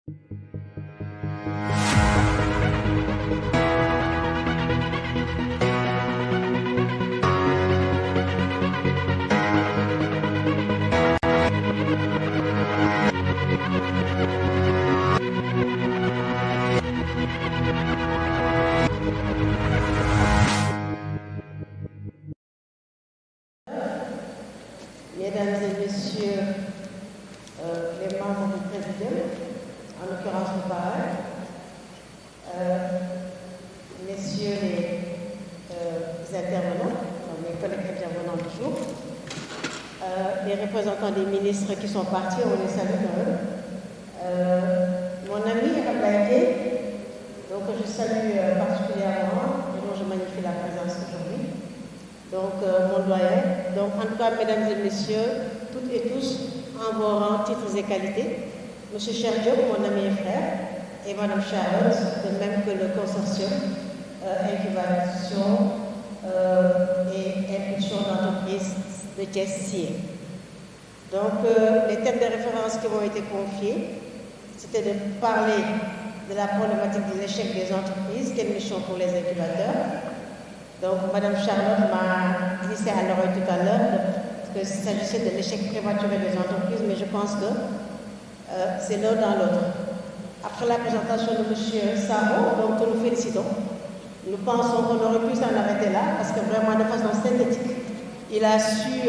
Mesdames et messieurs les membres du présidium, en l'occurrence le parrain, messieurs les intervenants, mes collègues intervenants du jour, les représentants des ministres qui sont partis, on les salue quand même. Mon ami Ablaïké, donc je salue particulièrement, et dont je magnifie la présence aujourd'hui. Donc, mon doyen, donc en tout cas, mesdames et messieurs, toutes et tous, en vos rangs, titres et qualités, M. Cherdiop, mon ami et frère, et Mme Charlotte, de même que le consortium incubation et impulsion d'entreprise de Thiès-Sire. Donc, les thèmes de référence qui m'ont été confiés, c'était de parler de la problématique de l'échec des entreprises, quelle mission pour les incubateurs. Donc, Mme Charlotte m'a glissé à l'oreille tout à l'heure qu'il s'agissait de l'échec prématuré des entreprises, mais je pense que c'est l'un dans l'autre. Après la présentation de M. Sarro, donc nous félicitons, nous pensons qu'on aurait pu s'en arrêter là, parce que vraiment de façon synthétique, il a su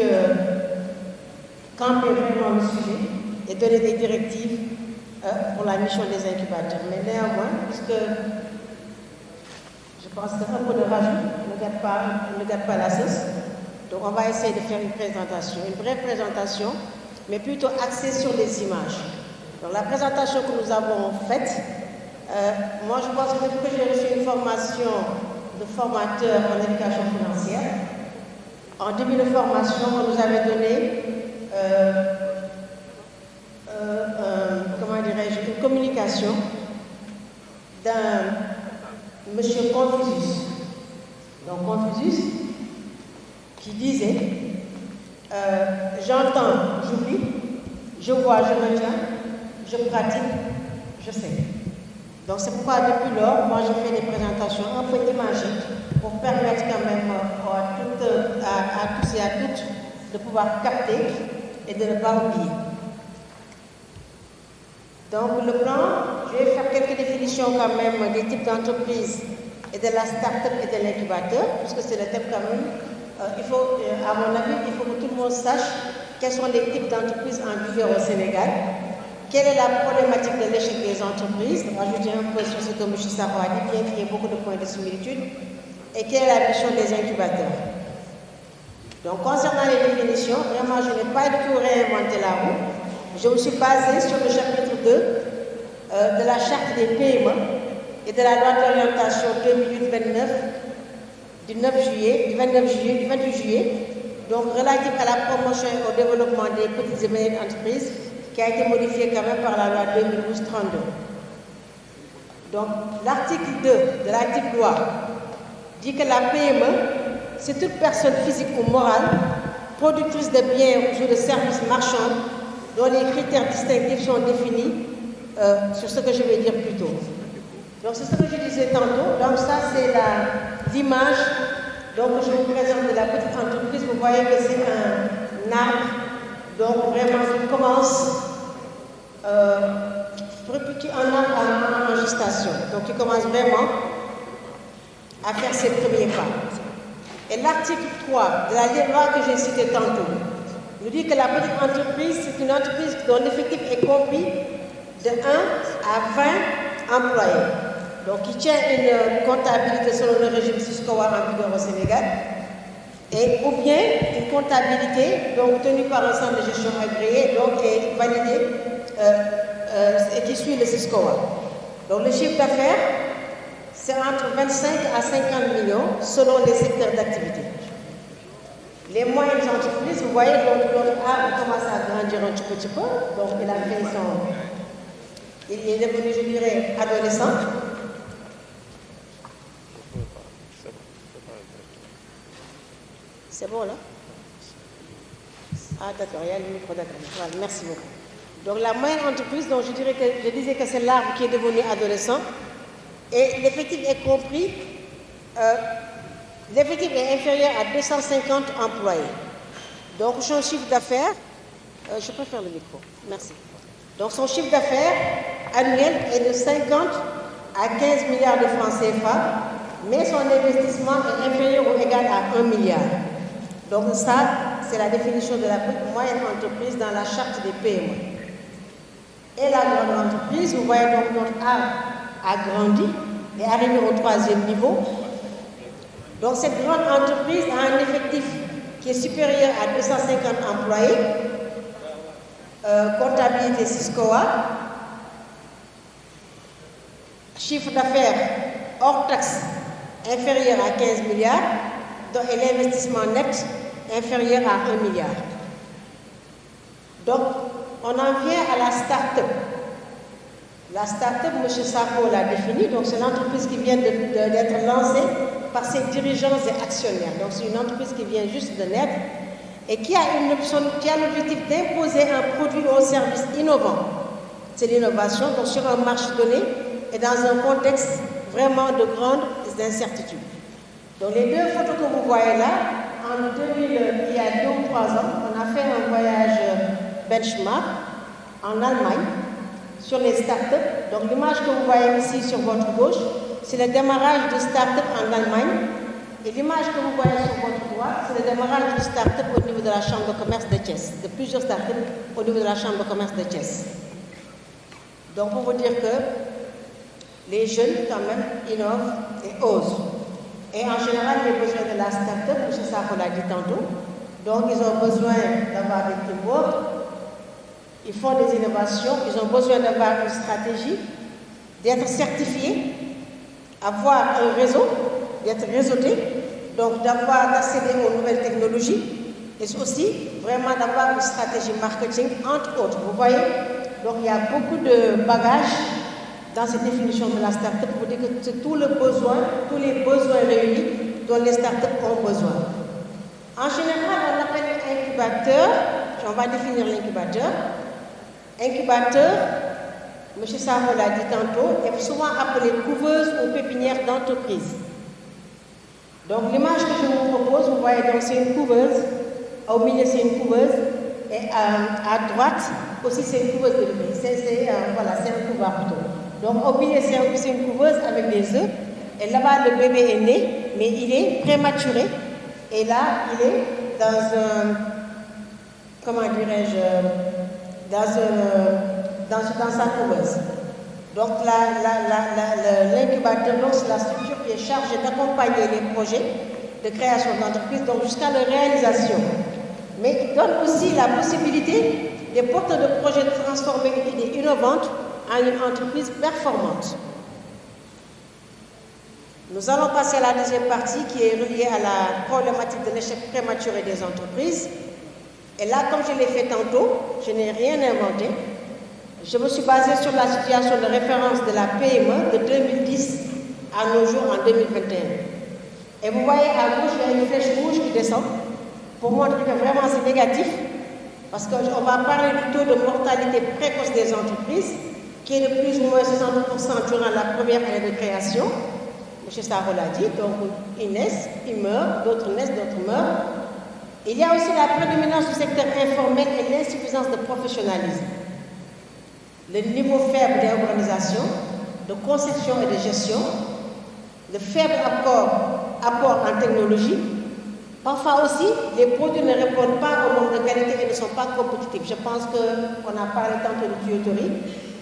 camper vraiment le sujet et donner des directives pour la mission des incubateurs. Mais néanmoins, puisque je pense qu'un peu de rajout ne gâte pas la sauce. Donc on va essayer de faire une présentation, une vraie présentation, mais plutôt axée sur les images. Donc la présentation que nous avons faite, moi je pense que depuis que j'ai reçu une formation de formateur en éducation financière, en début de formation, on nous avait donné, une communication d'un Monsieur Confucius, donc Confucius, qui disait j'entends, j'oublie, je vois, je retiens, je pratique, je sais. Donc c'est pourquoi depuis lors, moi je fais des présentations un peu imagées pour permettre quand même à tous et à toutes de pouvoir capter et de ne pas oublier. Donc le plan, je vais faire quelques définitions quand même des types d'entreprises et de la start-up et de l'incubateur, puisque c'est le thème quand même. Il faut, à mon avis, il faut que tout le monde sache quels sont les types d'entreprises en vigueur au Sénégal, quelle est la problématique de l'échec des entreprises, rajouter un peu sur ce que M. Sarro a dit, bien qu'il y ait beaucoup de points de similitude, et quelle est la mission des incubateurs. Donc concernant les définitions, vraiment je n'ai pas du tout réinventé la roue. Je me suis basée sur le chapitre 2 de la charte des PME et de la loi d'orientation 2008-29 du 28 juillet, donc relative à la promotion et au développement des petites et moyennes entreprises, qui a été modifiée quand même par la loi 2012-32. Donc l'article 2 de la dite loi dit que la PME, c'est toute personne physique ou morale, productrice de biens ou de services marchands, dont les critères distinctifs sont définis sur ce que je vais dire plus tôt. Donc c'est ce que je disais tantôt. Donc ça c'est l'image donc je vous présente de la petite entreprise. Vous voyez que c'est un arbre, donc vraiment qui commence un arbre en gestation. Donc il commence vraiment à faire ses premiers pas. Et l'article 3 de la loi que j'ai citée tantôt nous dit que la petite entreprise, c'est une entreprise dont l'effectif est compris de 1 à 20 employés. Donc, qui tient une comptabilité selon le régime SISCOA en vigueur au Sénégal, ou bien une comptabilité donc, tenue par un centre de gestion agréé, donc et validée et qui suit le SISCOA. Donc, le chiffre d'affaires, c'est entre 25 à 50 millions selon les secteurs d'activité. Les moyennes entreprises, vous voyez, donc notre arbre commence à grandir un petit peu, donc il a fait il est devenu, je dirais, adolescent. C'est bon là? Ah d'accord, il y a le micro, d'accord. Voilà, merci beaucoup. Donc la moyenne entreprise, donc je disais que c'est l'arbre qui est devenu adolescent. Et l'effectif est compris, l'effectif est inférieur à 250 employés. Donc son chiffre d'affaires, je préfère le micro, merci. Donc son chiffre d'affaires annuel est de 50 à 15 milliards de francs CFA, mais son investissement est inférieur ou égal à 1 milliard. Donc ça, c'est la définition de la moyenne entreprise dans la charte des PME. Et la grande entreprise, vous voyez donc notre arbre a grandi et arrivé au 3e niveau. Donc cette grande entreprise a un effectif qui est supérieur à 250 employés, comptabilité SISCOA, chiffre d'affaires hors taxe inférieur à 15 milliards, et l'investissement net inférieur à 1 milliard. Donc, on en vient à la start-up. La start-up, M. Sarko l'a définie, donc c'est l'entreprise qui vient d'être lancée par ses dirigeants et actionnaires. Donc c'est une entreprise qui vient juste de naître et qui a l'objectif d'imposer un produit ou un service innovant. C'est l'innovation, donc sur un marché donné et dans un contexte vraiment de grandes incertitudes. Donc les deux photos que vous voyez là, il y a 2 ou 3 ans, on a fait un voyage benchmark en Allemagne sur les startups. Donc l'image que vous voyez ici sur votre gauche, c'est le démarrage de start-up en Allemagne. Et l'image que vous voyez sur votre droite, c'est le démarrage de start-up au niveau de la Chambre de commerce de Thiès, de plusieurs start-up au niveau de la Chambre de commerce de Thiès. Donc pour vous dire que les jeunes quand même innovent et osent. Et en général, les besoins de la start-up, M. Sarko l'a dit tantôt, donc ils ont besoin d'avoir des teamwork, ils font des innovations, ils ont besoin d'avoir une stratégie, d'être certifiés, avoir un réseau, d'être réseauté, donc d'accéder aux nouvelles technologies, et aussi vraiment d'avoir une stratégie marketing, entre autres. Vous voyez, donc il y a beaucoup de bagages dans cette définition de la start-up pour dire que c'est tous les besoins réunis dont les start-up ont besoin. En général, on appelle incubateur, on va définir l'incubateur. Incubateur, M. Sarko l'a dit tantôt, est souvent appelé couveuse ou pépinière d'entreprise. Donc l'image que je vous propose, vous voyez, donc c'est une couveuse, au milieu c'est une couveuse, et à droite aussi c'est une couveuse de bébé. C'est un couvoir plutôt. Donc au milieu c'est une couveuse avec des œufs, et là-bas le bébé est né, mais il est prématuré, et là il est dans un, comment dirais-je, dans sa couveuse. Donc l'incubateur, c'est la structure qui est chargée d'accompagner les projets de création d'entreprise, donc jusqu'à leur réalisation. Mais il donne aussi la possibilité des porteurs de projets de transformer une idée innovante en une entreprise performante. Nous allons passer à la deuxième partie qui est reliée à la problématique de l'échec prématuré des entreprises. Et là, comme je l'ai fait tantôt, je n'ai rien inventé. Je me suis basée sur la situation de référence de la PME de 2010 à nos jours en 2021. Et vous voyez à gauche, il y a une flèche rouge qui descend pour montrer que vraiment c'est négatif, parce qu'on va parler du taux de mortalité précoce des entreprises, qui est de plus ou moins 60% durant la première année de création. M. Sarko l'a dit, donc ils naissent, ils meurent, d'autres naissent, d'autres meurent. Il y a aussi la prédominance du secteur informel et l'insuffisance de professionnalisme. Le niveau faible des organisations, de conception et de gestion, le faible apport en technologie. Parfois aussi, les produits ne répondent pas au manque de qualité et ne sont pas compétitifs. Je pense qu'on a parlé tantôt de tuyauterie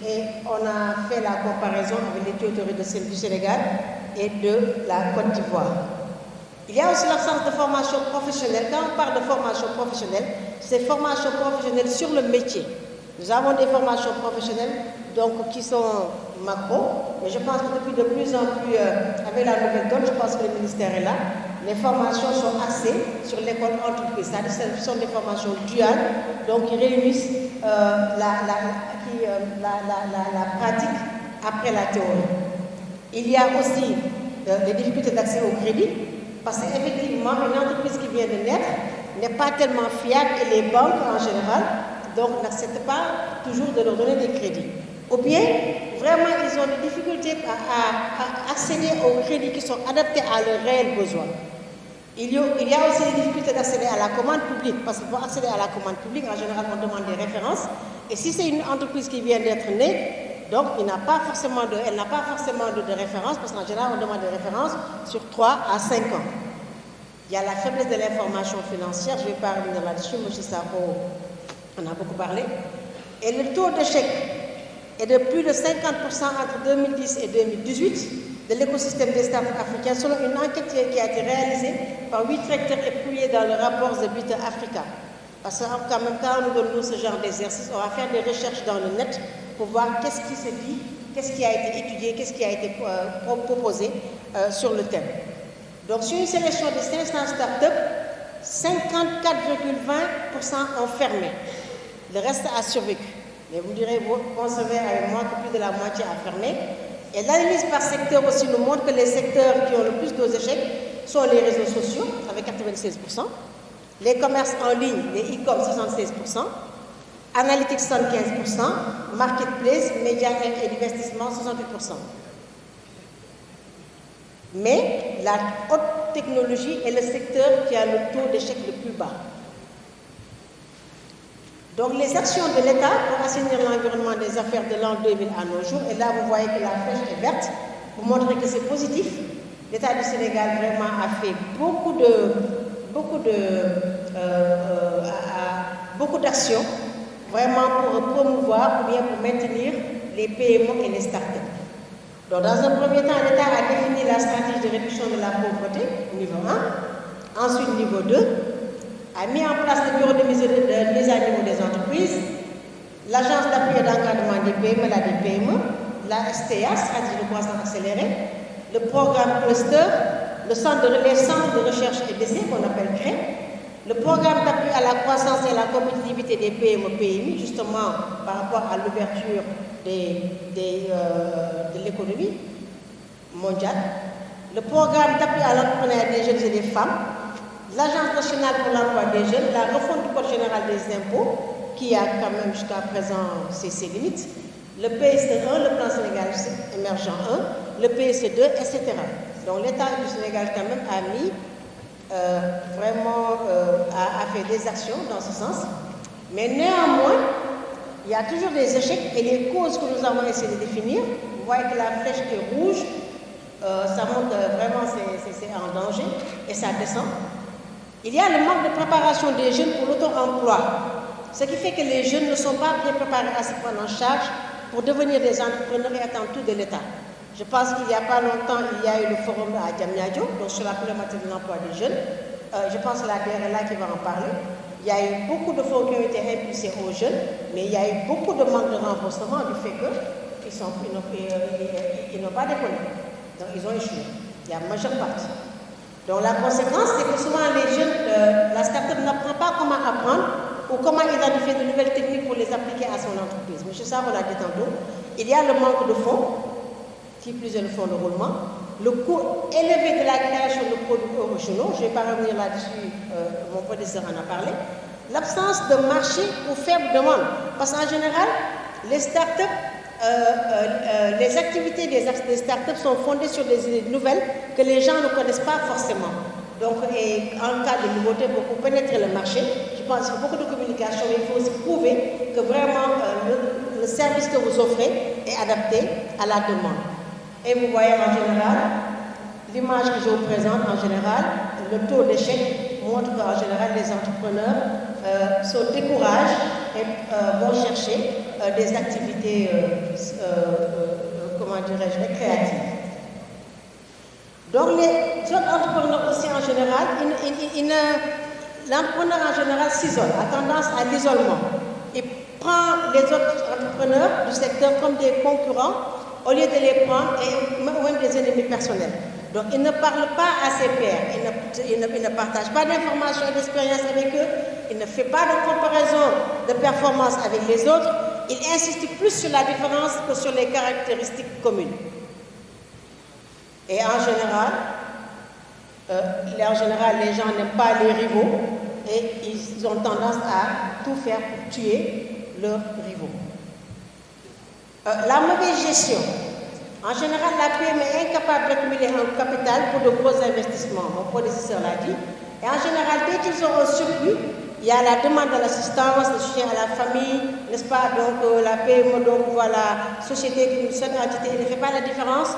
et on a fait la comparaison avec les tuyauteries du Sénégal et de la Côte d'Ivoire. Il y a aussi l'absence de formation professionnelle. Quand on parle de formation professionnelle, c'est formation professionnelle sur le métier. Nous avons des formations professionnelles donc, qui sont macro, mais je pense que depuis de plus en plus, avec la nouvelle donne, je pense que le ministère est là, les formations sont axées sur l'école entreprise. C'est-à-dire que ce sont des formations duales, donc qui réunissent la pratique après la théorie. Il y a aussi des difficultés d'accès au crédit, parce qu'effectivement, une entreprise qui vient de naître n'est pas tellement fiable et les banques en général donc n'acceptent pas toujours de leur donner des crédits. Ou bien, vraiment, ils ont des difficultés à accéder aux crédits qui sont adaptés à leurs réels besoins. Il y a aussi des difficultés d'accéder à la commande publique, parce que pour accéder à la commande publique, en général, on demande des références. Et si c'est une entreprise qui vient d'être née, donc elle n'a pas forcément de références, parce qu'en général, on demande des références sur 3 à 5 ans. Il y a la faiblesse de l'information financière, je vais pas revenir là-dessus, M. Sarko en a beaucoup parlé. Et le taux d'échec est de plus de 50% entre 2010 et 2018 de l'écosystème des startups africains, selon une enquête qui a été réalisée par 8 recteurs et publiée dans le rapport The Beat Africa. Parce que quand même, quand on nous donne ce genre d'exercice, on va faire des recherches dans le net pour voir qu'est-ce qui se dit, qu'est-ce qui a été étudié, qu'est-ce qui a été proposé sur le thème. Donc, sur une sélection de 500 startups, 54,20% ont fermé. Le reste a survécu. Mais vous direz, vous concevez avec moi que plus de la moitié a fermé. Et l'analyse par secteur aussi nous montre que les secteurs qui ont le plus d'échecs sont les réseaux sociaux, avec 96%, les commerces en ligne, les e-com, 76%, analytics, 75%, marketplace, médias et investissement, 68%. Mais la haute technologie est le secteur qui a le taux d'échec le plus bas. Donc les actions de l'État pour assainir l'environnement des affaires de l'an 2000 à nos jours, et là vous voyez que la flèche est verte, pour montrer que c'est positif. L'État du Sénégal vraiment a fait beaucoup d'actions, vraiment pour promouvoir ou bien pour maintenir les PME et les startups. Donc, dans un premier temps, l'État a défini la stratégie de réduction de la pauvreté, niveau 1. Ensuite, niveau 2, a mis en place le bureau de mise à niveau des entreprises, l'agence d'appui et d'encadrement des PME, la DPME, la STA, stratégie de croissance accélérée, le programme Cluster, les centres de recherche et d'essai qu'on appelle CRE, le programme d'appui à la croissance et à la compétitivité des PME-PMI, justement par rapport à l'ouverture de l'économie mondiale, le programme d'appui à l'entrepreneuriat des jeunes et des femmes, l'Agence nationale pour l'emploi des jeunes, la refonte du Code général des impôts, qui a quand même jusqu'à présent ses limites, le PSE1, le plan Sénégal émergent 1, le PSE2, etc. Donc l'État du Sénégal quand même a mis a fait des actions dans ce sens. Mais néanmoins, il y a toujours des échecs et les causes que nous avons essayé de définir, vous voyez que la flèche qui est rouge, ça montre vraiment c'est en danger et ça descend. Il y a le manque de préparation des jeunes pour l'auto-emploi, ce qui fait que les jeunes ne sont pas bien préparés à se prendre en charge pour devenir des entrepreneurs et attendre tout de l'État. Je pense qu'il n'y a pas longtemps, il y a eu le forum à Diamniadio, donc sur la problématique de l'emploi des jeunes. Je pense que la DRLA qui va en parler. Il y a eu beaucoup de fonds qui ont été impulsés aux jeunes, mais il y a eu beaucoup de manque de remboursement du fait qu'ils n'ont pas décollé. Donc ils ont échoué. Il y a une majeure partie. Donc la conséquence, c'est que souvent les jeunes, la start-up n'apprend pas comment apprendre ou comment identifier de nouvelles techniques pour les appliquer à son entreprise. M. Sarko l'a dit tantôt. Il y a le manque de fonds, qui plus est le fonds de roulement, le coût élevé de la création de produits originaux, je ne vais pas revenir là-dessus, mon professeur en a parlé, l'absence de marché ou faible demande, parce qu'en général, les startups, les activités des startups sont fondées sur des idées nouvelles que les gens ne connaissent pas forcément. Donc, en cas de nouveauté, pour pénétrer le marché, je pense qu'il faut beaucoup de communication, mais il faut aussi prouver que vraiment le service que vous offrez est adapté à la demande. Et vous voyez en général, l'image que je vous présente en général, le taux d'échec montre qu'en général les entrepreneurs se découragent et vont chercher des activités, comment dirais-je, récréatives. Donc les autres entrepreneurs aussi en général, l'entrepreneur en général s'isole, a tendance à l'isolement. Il prend les autres entrepreneurs du secteur comme des concurrents au lieu de les prendre et même des ennemis personnels. Donc, il ne parle pas à ses pairs, il ne partage pas d'informations et d'expériences avec eux, il ne fait pas de comparaison de performance avec les autres, il insiste plus sur la différence que sur les caractéristiques communes. Et en général, les gens n'aiment pas les rivaux et ils ont tendance à tout faire pour tuer leurs rivaux. La mauvaise gestion. En général, la PME est incapable d'accumuler un capital pour de gros investissements. Mon prédécesseur l'a dit. Et en général, dès qu'ils ont un surplus, il y a la demande de l'assistance, le soutien à la famille, n'est-ce pas? Donc la PME, donc voilà, société, une seule entité, elle ne fait pas la différence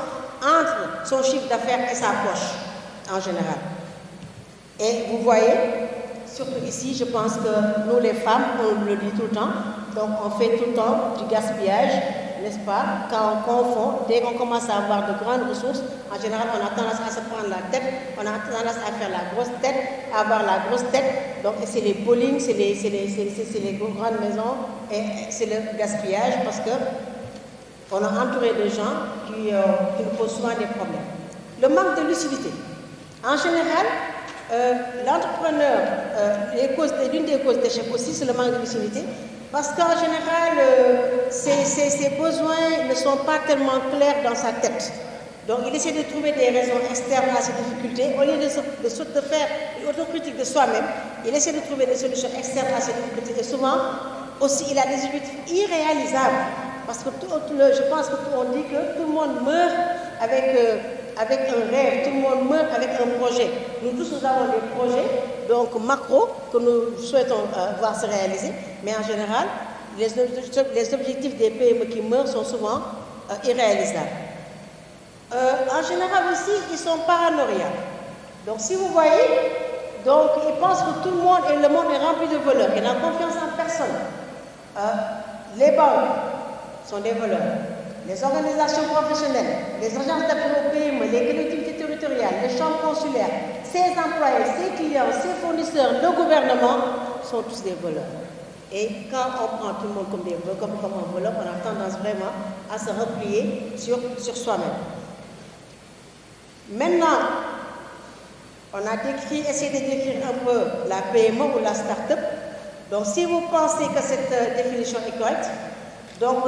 entre son chiffre d'affaires et sa poche, en général. Et vous voyez, surtout ici, je pense que nous les femmes, on le dit tout le temps, donc on fait tout le temps du gaspillage, n'est-ce pas? Quand on confond, dès qu'on commence à avoir de grandes ressources, en général, on a tendance à se prendre la tête, on a tendance à faire la grosse tête, à avoir la grosse tête. Donc, c'est les bowling, c'est les grandes maisons, et c'est le gaspillage parce que on a entouré de gens qui nous posent souvent des problèmes. Le manque de lucidité. En général, l'entrepreneur, l'une des causes d'échec aussi, c'est le manque de lucidité. Parce qu'en général, ses besoins ne sont pas tellement clairs dans sa tête. Donc, il essaie de trouver des raisons externes à ses difficultés. Au lieu de faire une autocritique de soi-même, il essaie de trouver des solutions externes à ses difficultés. Et souvent, aussi, il a des objectifs irréalisables. Parce que je pense qu'on dit que tout le monde meurt avec un rêve, tout le monde meurt avec un projet. Nous tous, nous avons des projets, donc macro, que nous souhaitons voir se réaliser, mais en général, les objectifs des PME qui meurent sont souvent irréalisables. En général aussi, ils sont paranoïaques. Donc si vous voyez, donc ils pensent que tout le monde et le monde est rempli de voleurs. Ils n'ont confiance en personne. Les banques sont des voleurs. Les organisations professionnelles, les agences d'appui au PME, les collectivités territoriales, les chambres consulaires, ses employés, ses clients, ses fournisseurs, le gouvernement sont tous des voleurs. Et quand on prend tout le monde comme un voleur, on a tendance vraiment à se replier sur soi-même. Maintenant, on a essayé de décrire un peu la PME ou la start-up. Donc, si vous pensez que cette définition est correcte, donc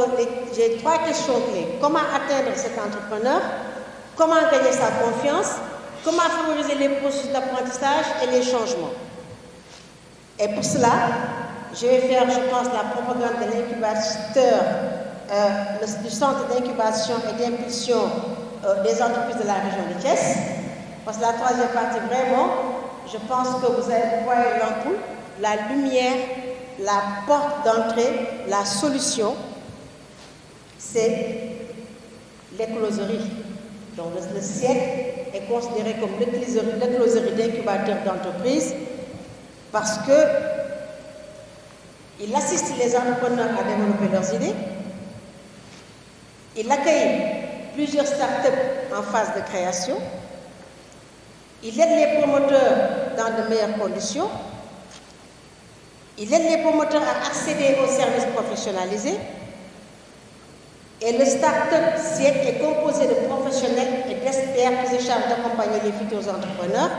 j'ai 3 questions clés. Comment atteindre cet entrepreneur? Comment gagner sa confiance? Comment favoriser les processus d'apprentissage et les changements? Et pour cela, je vais faire, je pense, la propagande de l'incubateur, du centre d'incubation et d'impulsion des entreprises de la région de Thiès. Parce que la 3e partie, vraiment, je pense que vous voyez l'ampoule, la lumière, la porte d'entrée, la solution, c'est l'écloserie. Donc le siècle est considéré comme l'écloserie d'incubateurs d'entreprise parce que il assiste les entrepreneurs à développer leurs idées, il accueille plusieurs startups en phase de création, il aide les promoteurs dans de meilleures conditions, il aide les promoteurs à accéder aux services professionnalisés. Et le start-up siècle est composé de professionnels et d'experts qui se chargent d'accompagner les futurs entrepreneurs